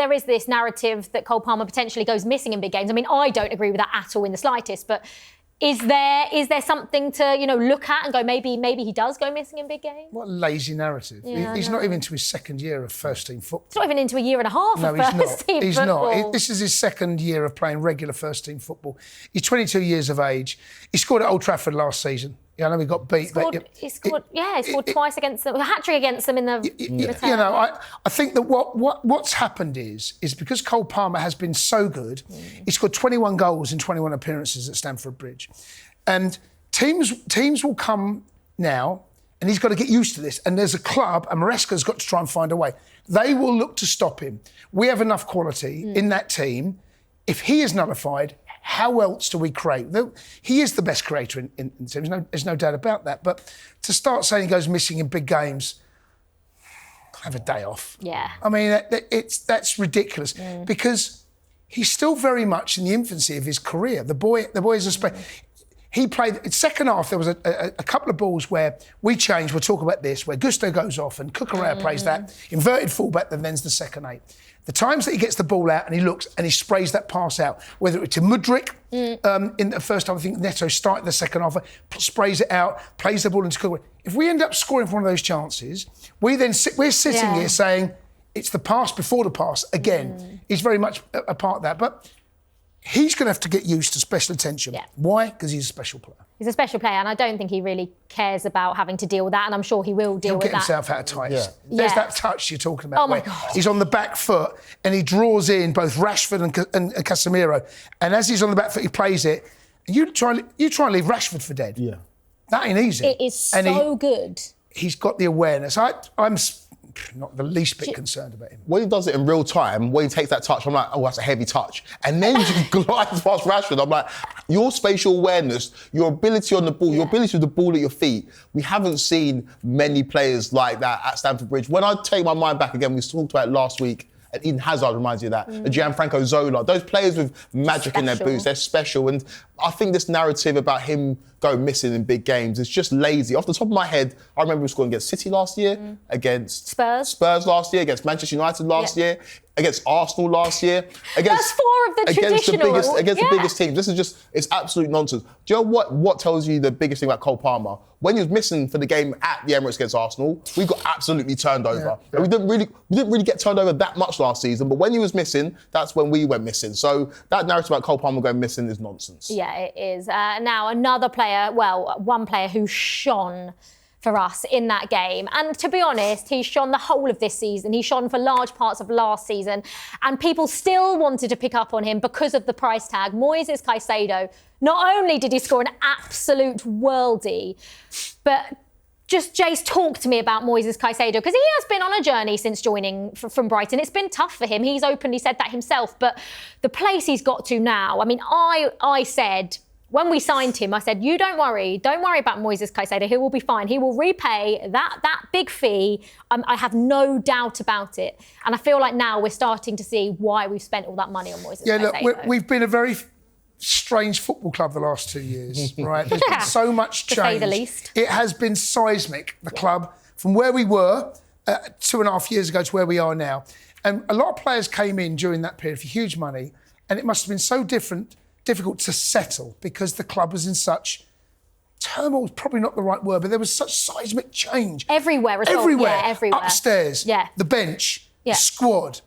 there is this narrative that Cole Palmer potentially goes missing in big games. I mean, I don't agree with that at all in the slightest, but is there something to, look at and go, maybe he does go missing in big games? What a lazy narrative. Yeah, he's not even into his second year of first-team football. He's not even into a year and a half of first-team He's football. not. This is his second year of playing regular first-team football. He's 22 years of age. He scored at Old Trafford last season. I know he got beat. He scored twice against them, a hat-trick against them in the return. I think that what's happened is because Cole Palmer has been so good, he scored 21 goals in 21 appearances at Stamford Bridge. And teams will come now, and he's got to get used to this. And there's a club, and Maresca's got to try and find a way. They will look to stop him. We have enough quality in that team. If he is nullified, how else do we create? He is the best creator in the team. There's no doubt about that. But to start saying he goes missing in big games, have a day off. Yeah. I mean, that's ridiculous because he's still very much in the infancy of his career. The boy is He played in second half. There was a couple of balls where we changed. We'll talk about this, where Gusto goes off and Cucurella plays that inverted fullback, then then's the second 8. The times that he gets the ball out and he looks and he sprays that pass out, whether it's to Mudryk in the first half, I think Neto started the second half, sprays it out, plays the ball into Cucurella. If we end up scoring from one of those chances, we're sitting here saying it's the pass before the pass again. He's very much a part of that, but he's going to have to get used to special attention. Yeah. Why? Because he's a special player. He's a special player, and I don't think he really cares about having to deal with that, and I'm sure he will deal with that. He'll get himself out of tights. Yeah. There's that touch you're talking about. Oh, my God. He's on the back foot, and he draws in both Rashford and Casemiro. And as he's on the back foot, he plays it. And you try and leave Rashford for dead. Yeah. That ain't easy. It is so good. He's got the awareness. I'm not the least bit concerned about him. When he does it in real time, when he takes that touch, I'm like, oh, that's a heavy touch. And then he glides past Rashford. I'm like, your spatial awareness, your ability on the ball, your ability with the ball at your feet, we haven't seen many players like that at Stamford Bridge. When I take my mind back again, we talked about it last week, and Eden Hazard reminds you of that. Gianfranco Zola, those players with magic in their boots, they're special. And I think this narrative about him going missing in big games is just lazy. Off the top of my head, I remember him scoring against City last year, against Spurs last year, against Manchester United last year, against Arsenal last year. That's 4 of the traditional. The biggest teams. This is just, it's absolute nonsense. Do you know what tells you the biggest thing about Cole Palmer? When he was missing for the game at the Emirates against Arsenal, we got absolutely turned over. Yeah. We didn't really get turned over that much last season, but when he was missing, that's when we went missing. So that narrative about Cole Palmer going missing is nonsense. Yeah, it is. Now, another player, one player who shone for us in that game. And to be honest, he shone the whole of this season. He shone for large parts of last season. And people still wanted to pick up on him because of the price tag. Moises Caicedo, not only did he score an absolute worldie, but just Jace, talk to me about Moises Caicedo, because he has been on a journey since joining from Brighton. It's been tough for him. He's openly said that himself. But the place he's got to now, I mean, I said, when we signed him, I said, you don't worry about Moises Caicedo. He will be fine. He will repay that big fee. I have no doubt about it. And I feel like now we're starting to see why we've spent all that money on Moises Caicedo. Yeah, look, we've been a very strange football club the last 2 years, right? There's been so much change. To say the least. It has been seismic, the club, from where we were 2.5 years ago to where we are now. And a lot of players came in during that period for huge money, and it must have been so difficult to settle because the club was in such turmoil, probably not the right word, but there was such seismic change. Everywhere. Everywhere. Upstairs, the bench, the squad.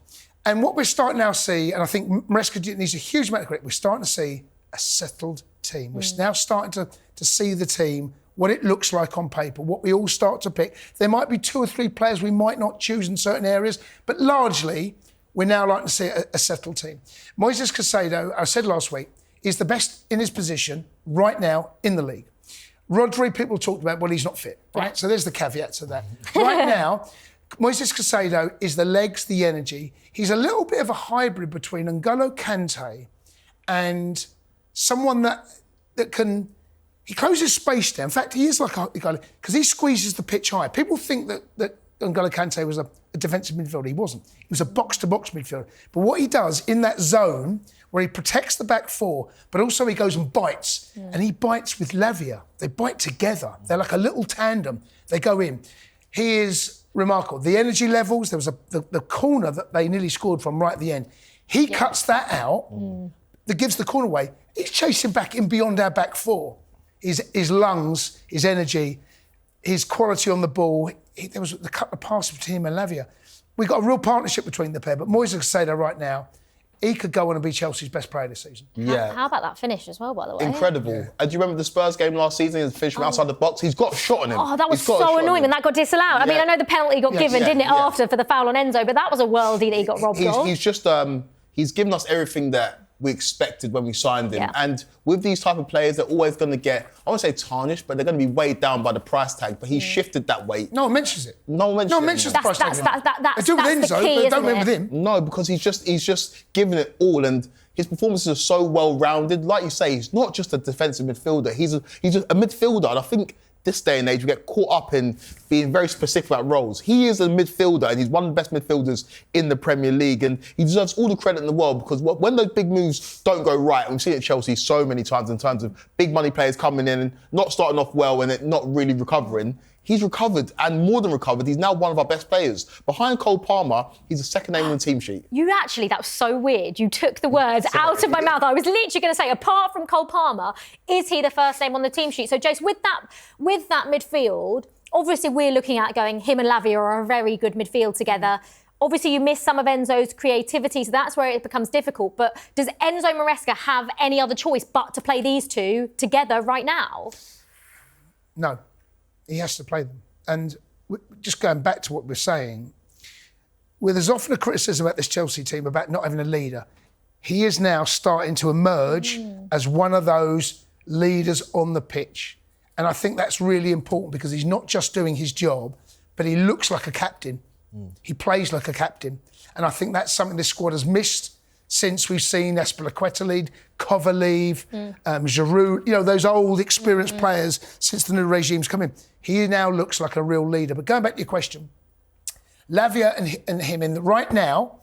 And what we're starting now to see, and I think Maresca needs a huge amount of credit, we're starting to see a settled team. We're now starting to see the team, what it looks like on paper, what we all start to pick. There might be 2 or 3 players we might not choose in certain areas, but largely, we're now starting to see a settled team. Moises Caicedo, I said last week, is the best in his position right now in the league. Rodri, people talked about, well, he's not fit, right? Yeah. So there's the caveat to that. Right now, Moises Caicedo is the legs, the energy. He's a little bit of a hybrid between N'Golo Kante and someone that can... He closes space down. In fact, he is like a... Because he squeezes the pitch high. People think that N'Golo Kante was a defensive midfielder. He wasn't. He was a box-to-box midfielder. But what he does in that zone, where he protects the back 4, but also he goes and bites. Yeah. And he bites with Lavia. They bite together. They're like a little tandem. They go in. He is remarkable. The energy levels, there was the corner that they nearly scored from right at the end. He cuts that out, that gives the corner away. He's chasing back in beyond our back four. His lungs, his energy, his quality on the ball. There was the couple of passes between him and Lavia. We've got a real partnership between the pair, but Moises Caicedo right now, he could go on and be Chelsea's best player this season. Yeah. How about that finish as well, by the way? Incredible. And do you remember the Spurs game last season? He was finished from outside the box. He's got a shot on him. Oh, that was so annoying, and that got disallowed. I mean, I know the penalty got given, didn't it, after for the foul on Enzo, but that was a worldie that he got robbed of. He's just, he's given us everything that we expected when we signed him. Yeah. And with these type of players, they're always going to get, I won't say tarnished, but they're going to be weighed down by the price tag. But he's shifted that weight. No one mentions it. No one mentions the price tag. That's they do with Enzo, the key, but they don't isn't remember him. No, because he's just giving it all, and his performances are so well-rounded. Like you say, he's not just a defensive midfielder. He's just a midfielder, and I think this day and age we get caught up in being very specific about roles. He is a midfielder, and he's one of the best midfielders in the Premier League, and he deserves all the credit in the world, because when those big moves don't go right, and we've seen it at Chelsea so many times in terms of big money players coming in and not starting off well and it not really recovering. He's recovered, and more than recovered, he's now one of our best players. Behind Cole Palmer, he's the second name on the team sheet. That was so weird. You took the words out of my mouth. I was literally going to say, apart from Cole Palmer, is he the first name on the team sheet? So, Jace, with that midfield, obviously we're looking at going, him and Lavia are a very good midfield together. Obviously, you miss some of Enzo's creativity, so that's where it becomes difficult. But does Enzo Maresca have any other choice but to play these two together right now? No. He has to play them. And just going back to what we're saying, where there's often a criticism about this Chelsea team about not having a leader, he is now starting to emerge as one of those leaders on the pitch. And I think that's really important, because he's not just doing his job, but he looks like a captain. He plays like a captain. And I think that's something this squad has missed since we've seen Azpilicueta lead, Cover leave, Giroud, those old experienced players since the new regime's come in. He now looks like a real leader. But going back to your question, Lavia and him right now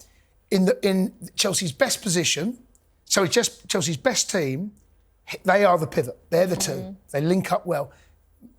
in Chelsea's best position, so it's just Chelsea's best team, they are the pivot. They're the two. They link up well.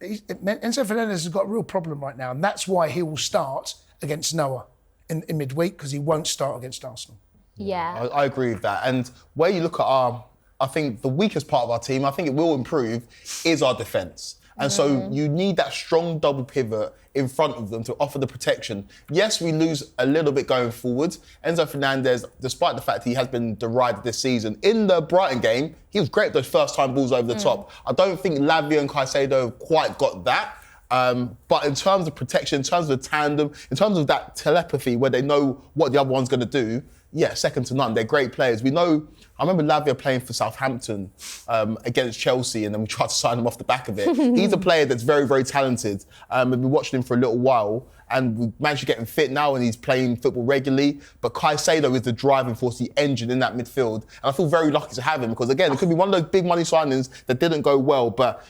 Enzo Fernandez has got a real problem right now, and that's why he will start against Noah in midweek, because he won't start against Arsenal. Yeah. I agree with that. And where you look at I think the weakest part of our team, I think it will improve, is our defence. And so you need that strong double pivot in front of them to offer the protection. Yes, we lose a little bit going forward. Enzo Fernandez, despite the fact he has been derided this season, in the Brighton game, he was great with those first-time balls over the top. I don't think Lavia and Caicedo have quite got that. But in terms of protection, in terms of the tandem, in terms of that telepathy where they know what the other one's going to do, yeah, second to none. They're great players. We know, I remember Lavia playing for Southampton against Chelsea, and then we tried to sign him off the back of it. He's a player that's very, very talented. We've been watching him for a little while, and we managed to get him fit now, and he's playing football regularly. But Caicedo is the driving force, the engine in that midfield. And I feel very lucky to have him, because, again, it could be one of those big money signings that didn't go well, but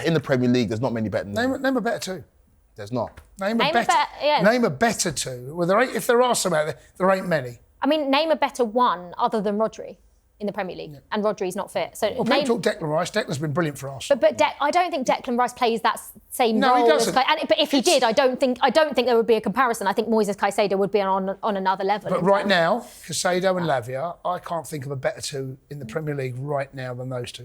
in the Premier League, there's not many better than him. Name a better two. There's not. Name a better two. Well, if there are some out there ain't many. I mean, name a better one other than Rodri in the Premier League, and Rodri's not fit. So people talk Declan Rice. Declan's been brilliant for us. But I don't think Declan Rice plays that same role. No, he doesn't. But if he did, I don't think there would be a comparison. I think Moises Caicedo would be on another level. But right now, Caicedo and Lavia, I can't think of a better two in the Premier League right now than those two.